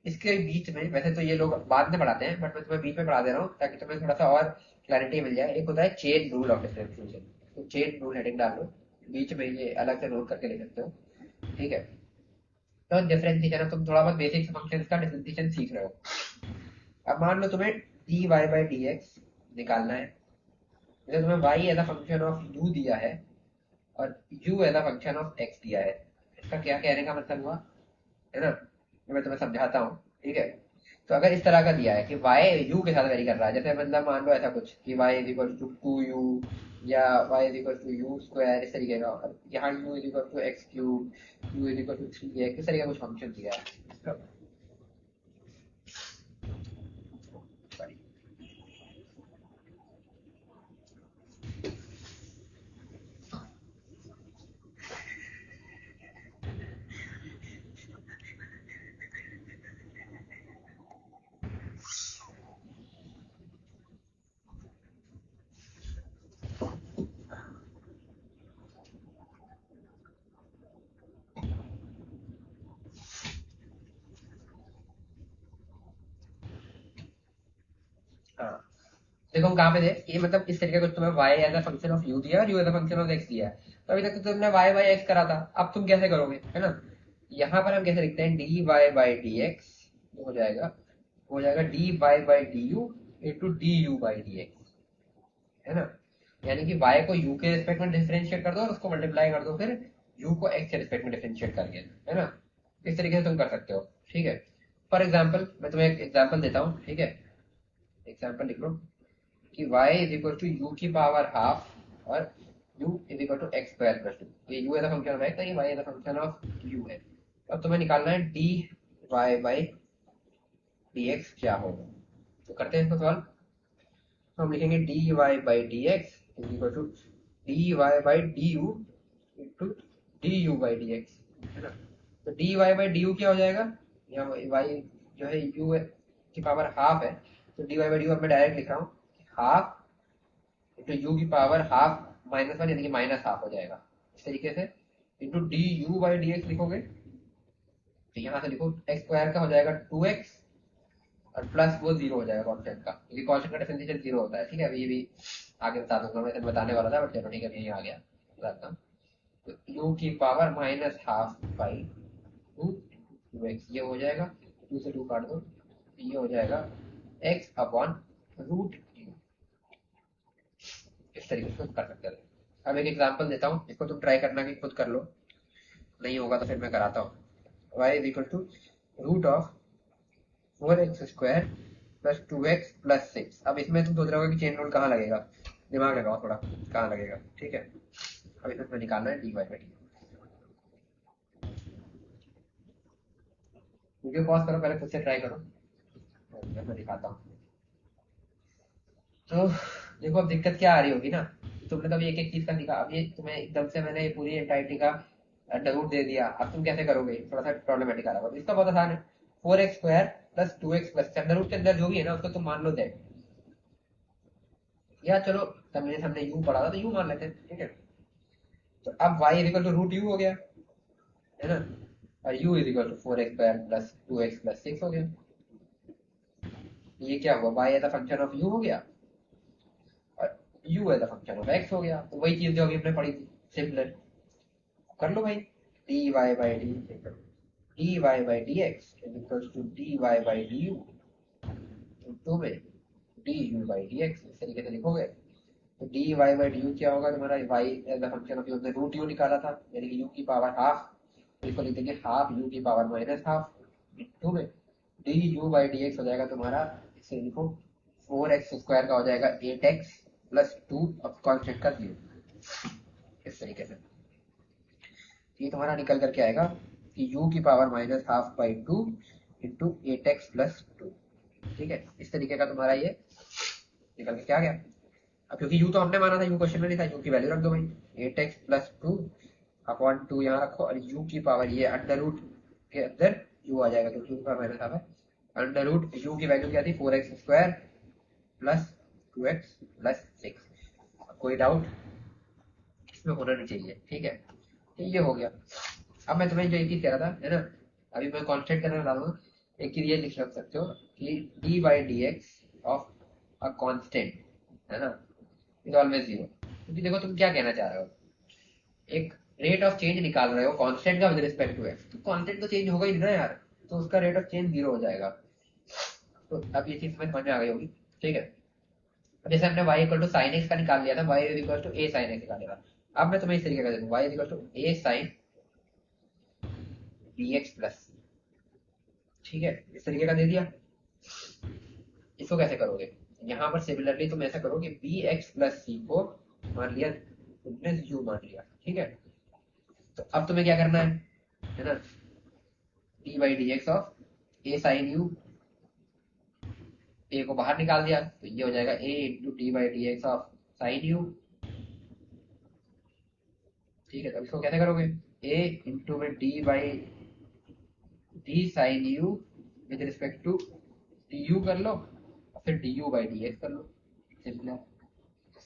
इसके बीच में, वैसे तो ये लोग बाद में पढ़ाते हैं, बट मैं तुम्हें बीच में पढ़ा दे रहा हूँ ताकि तुम्हें थोड़ा सा और क्लैरिटी मिल जाए। एक होता है चेन रूल ऑफ डिफरेंशिएशन, तो चेन रूल हेडिंग डाल लो, बीच में ये अलग से नोट करके लिख सकते हो, ठीक है। तो डिफरेंशिएशन, तुम थोड़ा बहुत बेसिक फंक्शंस का डिफरेंशिएशन सीख रहे हो। अब मान लो तुम्हें d Y by D x निकालना है, जैसे तुम्हें y as a function of u दिया है और u as a function of x दिया है। इसका क्या कहने का मतलब हुआ, है ना, ये मैं तुम्हें समझाता हूँ, ठीक है। तो अगर इस तरह का दिया है कि y u के साथ वेरी कर रहा है, जैसे मतलब मान लो ऐसा कुछ कि y is equal to 2u या y is equal to u square, इस तरीके का, और यहाँ u is equal to x cube, u is equal to 3x, इस तरीके का कुछ फंक्शन दिया है। Sorry. हाँ, देखो हम कहाँ पे थे, ये मतलब इस तरीके का कुछ तुम्हें y as a function of u दिया और u as a function of x दिया है। तो अभी तक तो तुमने y बाई x करा था, अब तुम कैसे करोगे, है ना। यहाँ पर हम कैसे लिखते हैं, dy बाई dx हो जाएगा dy by du into du by dx, है ना। यानी कि y को u के रिस्पेक्ट में डिफरेंशिएट कर दो और उसको मल्टीप्लाई कर दो फिर u को x के रिस्पेक्ट में डिफरेंशिएट करके, है ना। इस तरीके से तुम कर सकते हो, ठीक है। फॉर एग्जाम्पल मैं तुम्हें एक एग्जाम्पल देता हूँ, ठीक है। एग्जाम्पल लिख लो कि y is equal to u की पावर हाफ और u is equal to x square plus two. ये u as a function of x है, ये y as a function of u है। अब तुम्हें निकालना है D Y by D x क्या होगा। तो करते हैं इसको सॉल्व। तो हम लिखेंगे d Y by D x is equal to d Y by d u into d u by D x, है ना। तो d Y by d u क्या हो जाएगा, यहाँ वाई जो है यू की पावर हाफ है, तो d Y by d u मैं डायरेक्ट लिख रहा हूँ, हाफ इंटू यू की पावर हाफ माइनस वन, यानी कि माइनस हाफ हो जाएगा इस तरीके से, into d u by D x लिखोगे तो यहाँ से लिखो एक्स स्क्वायर का हो जाएगा 2x और प्लस वो जीरो हो जाएगा कॉन्स्टेंट का, क्योंकि कॉन्स्टेंट का डिफरेंशिएशन जीरो होता है, ठीक है। अभी ये भी आगे बता दूंगा, मैं इसे बताने वाला था बट चलो ठीक है, यही आ गया बताता हूँ। तो यू की power minus half by two x, ये हो जाएगा, टू से टू काट दो, ये हो जाएगा एक्स अपॉन रूट यू। इस तरीके से कर सकते हैं। अब एक एग्जांपल देता हूँ, इसको तुम ट्राई करना कि खुद कर लो, नहीं होगा तो फिर मैं कराता हूँ। y is equal to root of 4x square plus 2x plus 6। अब इसमें तुम सोच रहे हो कि चेन रूल कहाँ लगेगा, दिमाग लगाओ थोड़ा, कहाँ लगेगा, ठीक है। अब इसमें निकालना है D Y by d. Video pause करो, पहले खुद से ट्राई करो, मैं दिखाता हूँ। तो देखो अब दिक्कत क्या आ रही होगी ना, तुमने कभी एक एक चीज का दिखा, अब ये तुम्हें एकदम से मैंने ये पूरी एंटाइटी का अंडर रूट दे दिया, अब तुम कैसे करोगे, थोड़ा सा प्रॉब्लमेटिक आ रहा होगा। इसका बहुत आसान है, 4x square plus 2x plus under root के अंदर जो भी है ना उसको तुम मान लो z, या चलो हमने हमने u पढ़ा था तो u मान लेते हैं, ठीक है। तो अब y is equal to root u हो गया, है ना, और u is equal to 4x square plus 2x plus 6 हो गया। ये क्या हुआ, y as a function of u हो गया और u as a function of x हो गया। तो वही चीज जो अभी हमने पढ़ी थी, सिमिलर कर लो भाई, dy by dy by dx is equal to dy by du to में du बाई dx, इस तरीके से लिखोगे। तो dy बाई du क्या होगा तुम्हारा, y as a function of हमने रूट u निकाला था, यानी कि u की पावर हाफ, तो इसको लिख देंगे हाफ u की पावर माइनस हाफ टू में du बाई dx हो जाएगा तुम्हारा, इसे लिखो 4x स्क्वायर का हो जाएगा 8x प्लस 2 अब कॉन्स्टेंट का 0, इस तरीके से ये तुम्हारा निकल करके आएगा कि u की power minus half by two into 8x plus two, ठीक है। इस तरीके का तुम्हारा ये निकल के क्या आ गया। अब क्योंकि u तो हमने माना था, u क्वेश्चन में नहीं था, u की वैल्यू रख दो भाई, 8x plus two upon two यहाँ रखो और u की पावर ये अंडर रूट के अंदर u आ जाएगा, क्योंकि u का माइनस हाफ है, अंडर रूट u की वैल्यू क्या थी 4x square plus 2x plus 6 कोई डाउट इसमें होना नहीं चाहिए, ठीक है। तो ये हो गया। अब मैं तुम्हें जो एक चीज कह रहा था, है ना, अभी मैं कॉन्स्टेंट करने बता दूंगा। एक चीज ये लिख सकते हो कि d by D x of a constant, है ना, इज ऑलवेज जीरो। क्योंकि देखो तुम क्या कहना चाह रहे हो, एक रेट ऑफ चेंज निकाल रहे हो कांस्टेंट का विद रिस्पेक्ट टू एक्स, तो कांस्टेंट तो चेंज होगा ही ना यार, तो उसका रेट ऑफ चेंज जीरो हो जाएगा। तो अब ये चीज समझ में आ गई होगी, ठीक है। जैसे हमने y equal to sine x का निकाल लिया था, y equal to a sine x निकालेगा। अब मैं तुम्हें इस तरीके का दे दूंगा, y equal to a sine b x plus, ठीक है, इस तरीके का दे दिया। इसको कैसे करोगे, यहाँ पर सिमिलरली तुम ऐसा करो कि बी एक्स प्लस सी को मान लिया तुमने यू मान लिया, ठीक है। तो अब तुम्हें क्या करना है ना, d by D x of a sine u, a को बाहर निकाल दिया तो ये हो जाएगा a into d by D x of sine u, ठीक है। तो इसको कैसे करोगे, ए इंटू में d by d sine u with respect to d u कर लो, और फिर d u by D x कर लो, सिंपल है।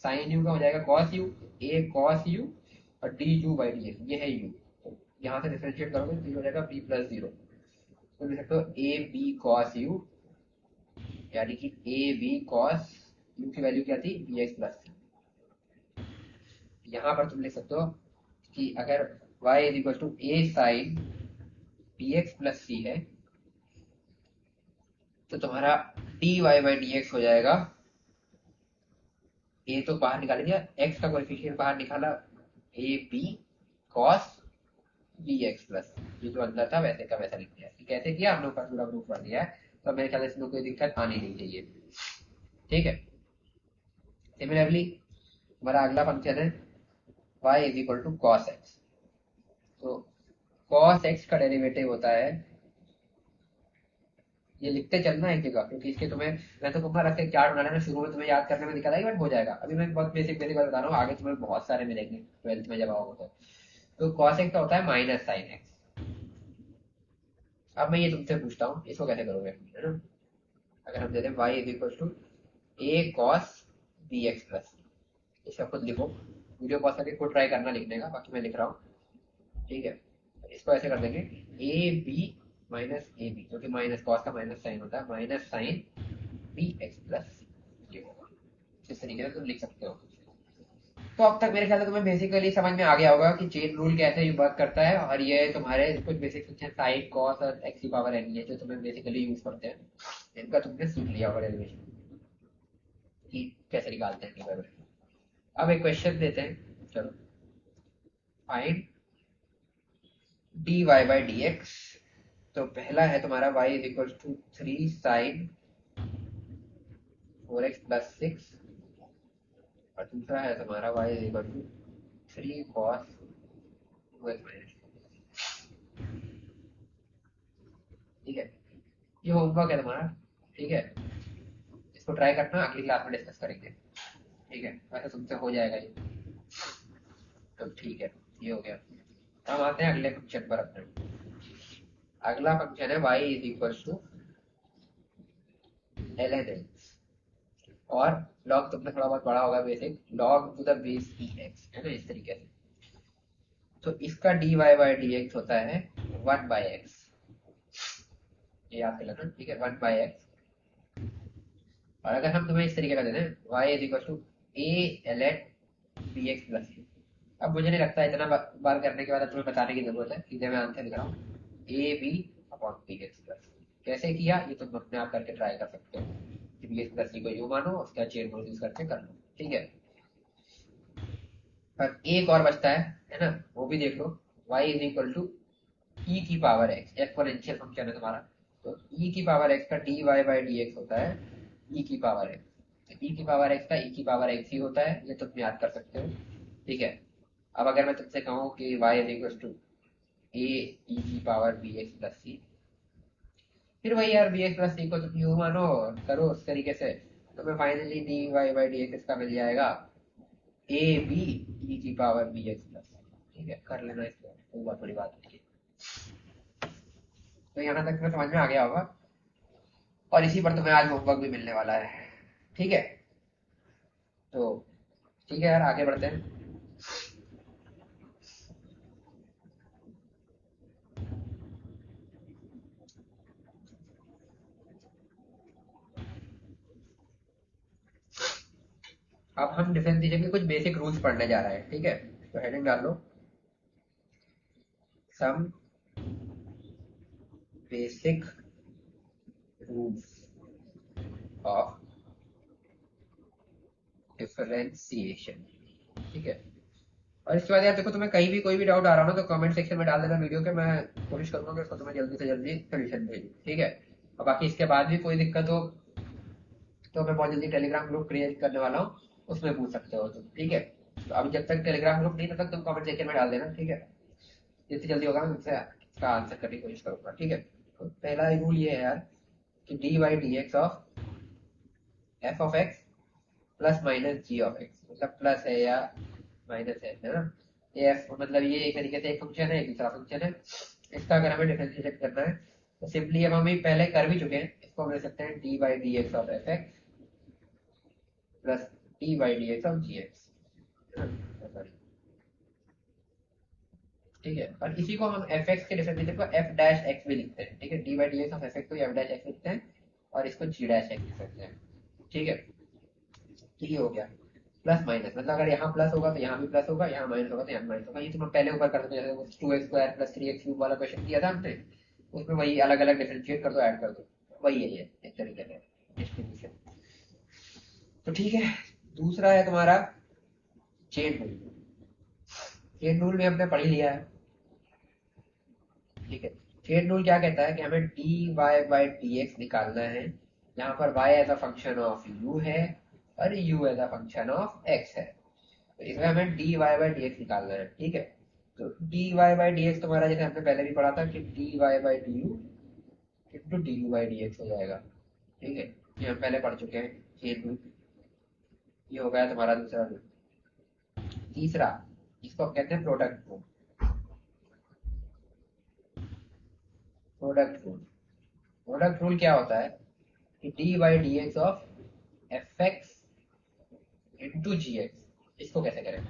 साइन यू का हो जाएगा कॉस यू, ए कॉस यू, और D u by D x, ये है यू, तो यहाँ से डिफरेंशिएट करोगे तो ये हो जाएगा बी प्लस जीरो। तो लिख सकते हो ए बी कॉस यू, यानी कि ए बी कॉस यू की वैल्यू क्या थी, बी एक्स प्लस। यहाँ पर तुम लिख सकते हो कि अगर y is equal to a sine b x plus c है, तो तुम्हारा d Y by D x हो जाएगा, ए तो बाहर निकाल दिया, x का कोएफिशिएंट बाहर निकाला, a b cos b x plus, ये जो अंदर था वैसे का वैसा लिख दिया। कैसे किया हम लोग का पूरा प्रूफ कर दिया है, तो मेरे ख्याल से इसमें कोई दिक्कत आनी नहीं चाहिए, ठीक है। सिमिलरली हमारा अगला फंक्शन है y is equal to cos x. तो कॉस एक्स का डेरिवेटिव होता है, ये लिखते चलना है एक जगह, क्योंकि इसके तुम्हें मैं तो कहूंगा रख के चार्ट बनाने में शुरू में तुम्हें याद करने में दिक्कत आएगी, बट हो जाएगा। अभी मैं बहुत बेसिक बेसिक बात बता रहा हूँ, आगे तुम्हें बहुत सारे मिलेंगे ट्वेल्थ में जब आओगे तो कॉस एक्स का होता है माइनस साइन एक्स। अब मैं ये तुमसे पूछता हूँ इसको कैसे करोगे, है ना। अगर हम देते हैं y is equal to a cos b x plus, इसका खुद लिखो, वीडियो पॉज करके खुद ट्राई करना लिखने का, बाकी मैं लिख रहा हूँ, ठीक है। इसको ऐसे कर देंगे a b minus a b, जो कि माइनस कॉस का माइनस साइन होता है, minus sine b x plus, ये होगा। इस तरीके से तुम लिख सकते हो। तो अब तक मेरे ख्याल से तुम्हें बेसिकली समझ में आ गया होगा कि चेन रूल कैसे वर्क करता है, और ये तुम्हारे कुछ बेसिक फंक्शन साइन कॉस और एक्स की पावर एन है जो तुम्हें बेसिकली यूज करते हैं, इनका तुमने सीख लिया होगा डेरिवेशन कि कैसे निकालते हैं। अब एक क्वेश्चन देते हैं, चलो, find d Y by D x. तो पहला है तुम्हारा y is equal to three sine four x plus six, और दूसरा है तुम्हारा y is equal to three cos two x minus, ठीक है। ये होमवर्क है तुम्हारा, ठीक है। इसको ट्राई करना, अगली क्लास में डिस्कस करेंगे, ठीक है। वैसे तुमसे हो जाएगा ये, तो ठीक है, ये हो गया। हम आते हैं अगले फंक्शन पर अपने। अगला फंक्शन है y is equal to l n x, और लॉग तुमने थोड़ा बहुत पढ़ा होगा basic, log to the base e x, है ना, इस तरीके से। तो इसका d Y by D x होता है वन बाई एक्स, ये याद कर लेना, ठीक है, वन बाई एक्स। और अगर हम तुम्हें इस तरीके का देते हैं y is equal to a l n b x plus, अब मुझे नहीं लगता इतना बार करने के बाद अब तुम्हें बताने की जरूरत है, सीधे मैं आंसर लिख रहा हूँ a b upon b x plus. कैसे किया ये तुम अपने आप करके ट्राई कर सकते हो, कि बी एक्स प्लस सी को यू मानो, उसका चेन रूल यूज करके कर लो, ठीक है। पर एक और बचता है ना, वो भी देख लो, y इज इक्वल टू ई की पावर एक्स, एक्सपोनेंशियल फंक्शन है तुम्हारा, तो ई की पावर एक्स का d Y by D x होता है ई की पावर एक्स। तो ई की पावर एक्स का ई की पावर एक्स ही होता है, ये तुम याद कर सकते हो, ठीक है। अब अगर मैं तुमसे कहूँ कि y इज इक्वल टू ए ई की पावर बी एक्स प्लस सी, फिर वही यार बी एक्स प्लस सी को तुम यू मानो, करो उस तरीके से, तो मैं finally d Y by D x का मिल जाएगा ए बी ई की पावर बी एक्स प्लस, ठीक है। कर लेना इसको, कोई बहुत बड़ी बात नहीं है। तो यहाँ तक तो समझ में आ गया होगा, और इसी पर तुम्हें आज होमवर्क भी मिलने वाला है, ठीक है। तो ठीक है यार, आगे बढ़ते हैं। अब हम डिफरेंशिएशन के कुछ बेसिक रूल्स पढ़ने जा रहे हैं, ठीक है। तो हेडिंग डाल लो, some basic rules of differentiation, ठीक है। और इसके बाद यार देखो, तुम्हें कहीं भी कोई भी डाउट आ रहा हो ना तो कमेंट सेक्शन में डाल देना वीडियो के, मैं कोशिश करूंगा कि उसको तुम्हें जल्दी से जल्दी सोल्यूशन भेजूं, ठीक है। और बाकी इसके बाद भी कोई दिक्कत हो तो मैं बहुत जल्दी टेलीग्राम ग्रुप क्रिएट करने वाला हूँ, उसमें पूछ सकते हो तुम, ठीक है। तो अभी जब तक टेलीग्राम ग्रुप नहीं, तब तक तुम कमेंट सेक्शन में डाल देना, ठीक है। जितनी जल्दी होगा मैं तुमसे इसका आंसर करने की कोशिश करूंगा, ठीक है। तो पहला रूल ये है यार कि d by D x of f of x plus minus g of x, मतलब प्लस है या माइनस है ना। ये एफ मतलब ये एक तरीके से एक फंक्शन है, एक दूसरा फंक्शन है। इसका अगर हमें डिफरेंशिएट करना है तो सिंपली अब हम पहले कर भी चुके हैं, इसको हम ले सकते हैं d by D x of f x plus d by D x of g x, ठीक है। और इसी को हम एफ एक्स के डिफरेंशिएशन को एफ डैश एक्स भी लिखते हैं, ठीक है। D by D x of f x को एफ डैश एक्स लिखते हैं और इसको जी डैश एक्स लिख सकते हैं, ठीक है। तो ये हो गया प्लस माइनस, मतलब अगर यहाँ प्लस होगा तो यहाँ भी प्लस होगा, यहाँ माइनस होगा तो यहाँ माइनस होगा। ये तो मैं पहले ऊपर कर सकते हैं, जैसे two x square plus three x cube वाला क्वेश्चन किया था हमने, उसमें वही अलग अलग डिफरेंशिएट कर दो, ऐड कर दो, वही है ये एक तरीके से डिस्ट्रीब्यूशन। तो ठीक है, दूसरा है तुम्हारा चेन रूल। चेन रूल में हमने पढ़ ही लिया है, ठीक है। चेन रूल क्या कहता है कि हमें d Y by D x निकालना है, यहाँ पर y as a function of u है और u as a function of x है। तो इसमें हमें d Y by D x निकालना है, ठीक है। तो d Y by D x तुम्हारा जैसे हमने पहले भी पढ़ा था कि d Y by d u into d u by D x हो जाएगा, ठीक है। ये हम पहले पढ़ चुके हैं चेन रूल। ये हो गया तुम्हारा दूसरा रूल। तीसरा, इसको हम कहते हैं product rule. Product rule, product rule क्या होता है कि d by D x of f x into g x, इसको कैसे करें।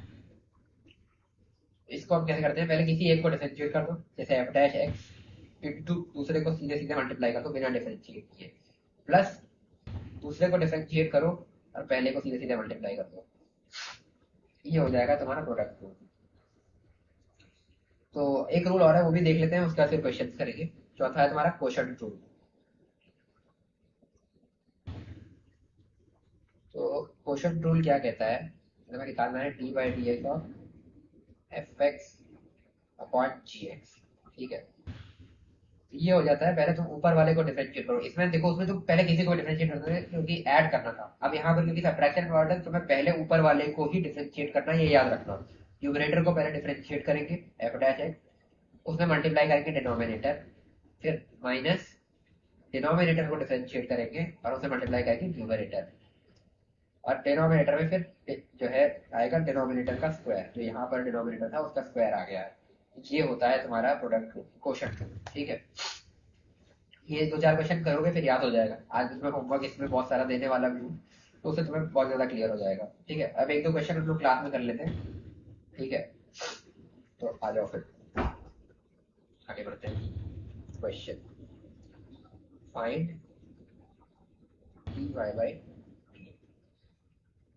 इसको हम कैसे करते हैं, पहले किसी एक को डिफरेंशिएट कर दो, जैसे एफ डैश एक्स इंटू दूसरे को सीधे सीधे मल्टीप्लाई कर दो बिना डिफरेंशिएट किए, प्लस दूसरे को डिफरेंशिएट करो और पहले को सीधे सीधे मल्टीप्लाई कर दो। ये हो जाएगा तुम्हारा प्रोडक्ट रूल। तो एक रूल और है, वो भी देख लेते हैं, उसका फिर क्वेश्चन करेंगे। चौथा है तुम्हारा क्वोशंट रूल। तो क्वोशंट रूल क्या कहता है, हमें निकालना है d by D x of f x upon g x, ठीक है। ये हो जाता है, पहले तुम ऊपर वाले को डिफरेंशिएट करो। इसमें देखो, उसमें तुम पहले किसी को डिफरेंशिएट करते थे क्योंकि ऐड करना था। अब यहाँ पर क्योंकि सब्ट्रैक्शन का ऑर्डर, तुम्हें पहले ऊपर वाले को ही डिफरेंशिएट करना है, ये याद रखना। न्यूमरेटर को पहले डिफरेंशिएट करेंगे एफ डैश एक्स, उसमें मल्टीप्लाई करेंगे डिनोमिनेटर, फिर माइनस डिनोमिनेटर को डिफरेंशिएट करेंगे और उसे मल्टीप्लाई करेंगे न्यूमरेटर, और डिनोमिनेटर में फिर जो है आएगा डिनोमिनेटर का स्क्वायर, जो यहाँ पर डिनोमिनेटर था उसका स्क्वायर आ गया है। ये होता है तुम्हारा प्रोडक्ट क्वोशंट, ठीक है। ये दो चार क्वेश्चन करोगे फिर याद हो जाएगा। आज इसमें होमवर्क इसमें बहुत सारा देने वाला भी हूँ, तो उससे तुम्हें बहुत ज्यादा क्लियर हो जाएगा, ठीक है। अब एक दो क्वेश्चन हम लोग क्लास में कर लेते हैं, ठीक है। तो आ जाओ फिर आगे बढ़ते हैं। Question, find d Y by,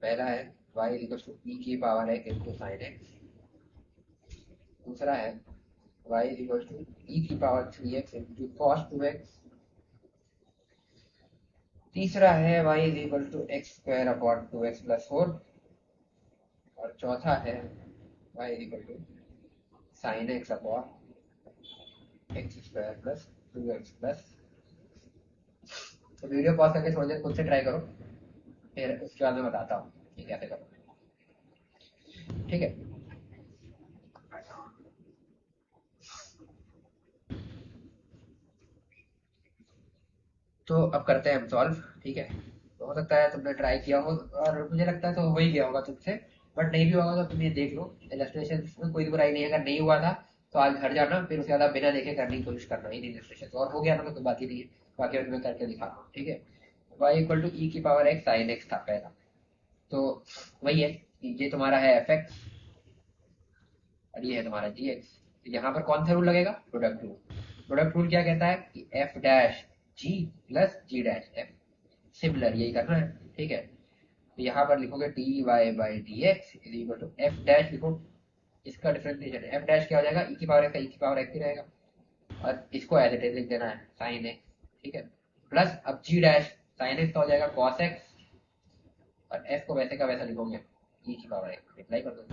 पहला है y इक्वल टू e की power x into sine x. दूसरा है y इक्वल टू e की power 3x into cos 2x। तीसरा है y is equal to x square upon 2x plus 4। और चौथा है y is equal to sine x upon x square plus 2x plus. तो video pause करके थोड़ी देर खुद से ट्राई करो, फिर उसके बाद मैं बताता हूँ कि कैसे करो, ठीक है। तो अब करते हैं हम सॉल्व, ठीक है। तो हो सकता है तुमने ट्राई किया हो और मुझे लगता है तो हो ही गया होगा तुमसे, बट नहीं भी होगा तो तुम ये देख लो इलस्ट्रेशन में, कोई बुराई नहीं है। अगर नहीं हुआ था तो आज घर जाना, फिर उसके बाद आप बिना देखे करने की कोशिश करना ही नहीं इलस्ट्रेशन, और हो गया ना तो कोई बात ही नहीं है। बाकी मैं तुम्हें करके दिखा रहा हूँ, ठीक है। y इक्वल टू ई की पावर एक्स साइन एक्स था पहला, तो वही है ये तुम्हारा है एफ एक्स और ये है तुम्हारा जी एक्स। तो यहाँ पर कौन सा रूल लगेगा? Product rule. प्रोडक्ट रूल क्या कहता है कि f dash g plus g dash f, similar यही करना है, ठीक है। तो यहाँ पर लिखोगे d Y by D x is equal to f dash, लिखो इसका डिफरेंशिएशन एफ डैश क्या हो जाएगा, ई की पावर एक्स, ई की पावर एक्स ही रहेगा और इसको एज इट इज लिख देना है साइन एक्स, ठीक है। प्लस अब जी डैश साइन एक्स का हो जाएगा कॉस एक्स और एफ को वैसे का वैसा लिखोगे ई की पावर एक्स, अप्लाई कर दो,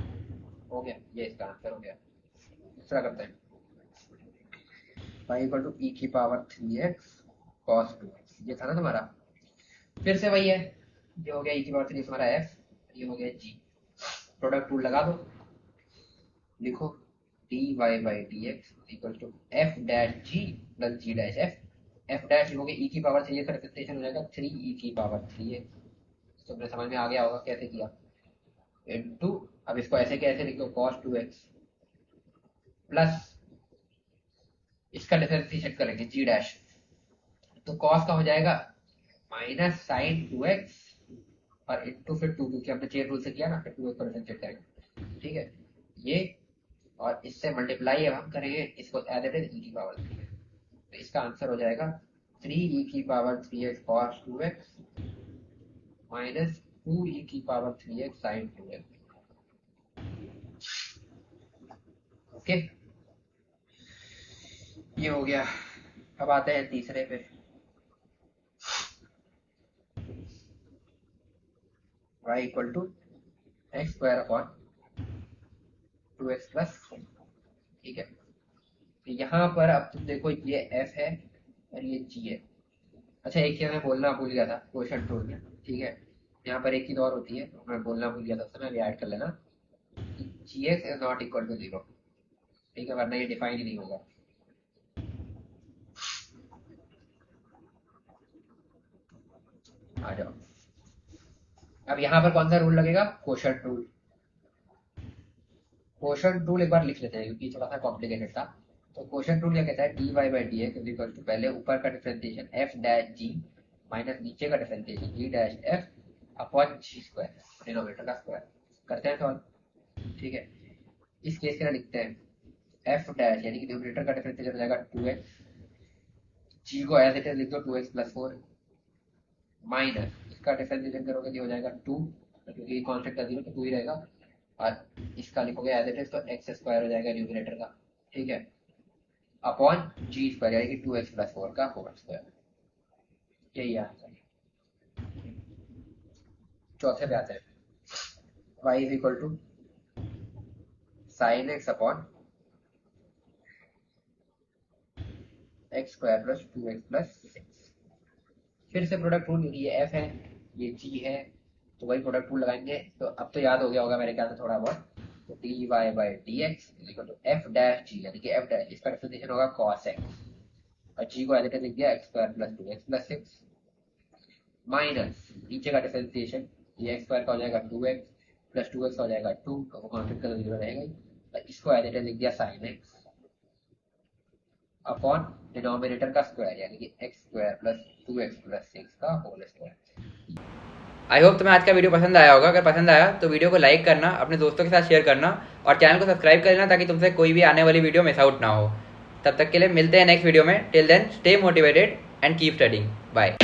हो गया, ये इसका आंसर हो गया। दूसरा करते हैं, y इक्वल टू ई की पावर 3x cos 2x, ये था ना तुम्हारा। फिर से वही है, ये हो गया ई की पावर 3 तुम्हारा f, ये हो गया g। प्रोडक्ट रूल लगा दो, लिखो dy by dx equal to f dash g plus g dash f। f dash लिखोगे ई की पावर 3 का रिप्रेजेंटेशन हो जाएगा 3e की पावर 3x। तुमने समझ में आ गया होगा कैसे किया, इनटू अब इसको ऐसे कैसे लिखो cos 2x प्लस इसका डिफरेंशिएशन करेंगे जी डैश, तो cos का हो जाएगा माइनस साइन 2x और इनटू फिर 2, क्योंकि हमने चेन रूल से किया ना, फिर 2x को डिफरेंशिएट करेंगे, ठीक है। ये और इससे मल्टीप्लाई अब हम करेंगे इसको एज इट इज ई की पावर 3, तो इसका आंसर हो जाएगा 3e की power 3x cos 2x minus 2e की power 3x sin 2x। Okay, ये हो गया। अब आते हैं तीसरे पे, y equal to x square upon 2x plus, ठीक है। तो यहाँ पर अब तुम देखो ये f है और ये g है। अच्छा एक चीज मैं बोलना भूल गया था क्वेश्चन रूल में, ठीक है। यहाँ पर एक चीज और होती है, मैं बोलना भूल गया था, उससे मैं ऐड कर लेना, g x is not equal to 0, ठीक है, वरना ये डिफाइन ही नहीं होगा। आ जाओ, अब यहाँ पर कौन सा रूल लगेगा? Quotient rule. क्वोशंट रूल एक बार लिख लेते हैं क्योंकि थोड़ा सा कॉम्प्लिकेटेड था। तो क्वोशंट रूल क्या कहता है, D Y by D x is equal to पहले ऊपर का differentiation F dash G minus नीचे का differentiation G dash F upon G square, denominator का स्क्वायर। करते हैं सॉल्व, ठीक है। इस केस के लिए लिखते हैं एफ डैश यानी कि डिनोमिनेटर का डिफरेंशिएशन हो जाएगा 2x, जी को एज इट इज लिख दो 2x प्लस 4 माइनस इसका डिफरेंशिएशन करोगे तो हो जाएगा 2, क्योंकि कांस्टेंट का 0 तो 2 ही रहेगा, और इसका लिखोगे एज इट इज तो एक्स स्क्वायर हो जाएगा न्यूमरेटर का, ठीक है, अपॉन जी स्क्वायर यानी कि 2x प्लस 4 का होल स्क्वायर। यही आंसर। चौथे पे आते हैं, y is equal to sine x upon x square plus 2x plus 6। फिर से प्रोडक्ट रूल, ये f है ये g है, तो वही प्रोडक्ट रूल लगाएंगे। तो अब तो याद हो गया होगा मेरे ख्याल से थोड़ा बहुत, तो d Y by D x equal to f dash g यानी कि एफ डैश इसका डिफरेंशिएशन होगा cos x और जी को एज इट इज लिख दिया x square plus 2x plus 6 minus नीचे का डिफरेंशिएशन ये एक्स स्क्वायर का हो जाएगा 2x प्लस 2x का हो जाएगा 2, तो वो कांस्टेंट का 0 रहेगा ही, तो इसको एज इट इज लिख दिया sin x अपॉन डिनोमिनेटर का स्क्वायर यानी कि x square plus 2x plus 6 का होल स्क्वायर। आई होप तुम्हें आज का वीडियो पसंद आया होगा। अगर पसंद आया तो वीडियो को लाइक करना, अपने दोस्तों के साथ शेयर करना और चैनल को सब्सक्राइब कर लेना ताकि तुमसे कोई भी आने वाली वीडियो मिस आउट ना हो। तब तक के लिए मिलते हैं नेक्स्ट वीडियो में। Till then stay motivated and keep studying. Bye.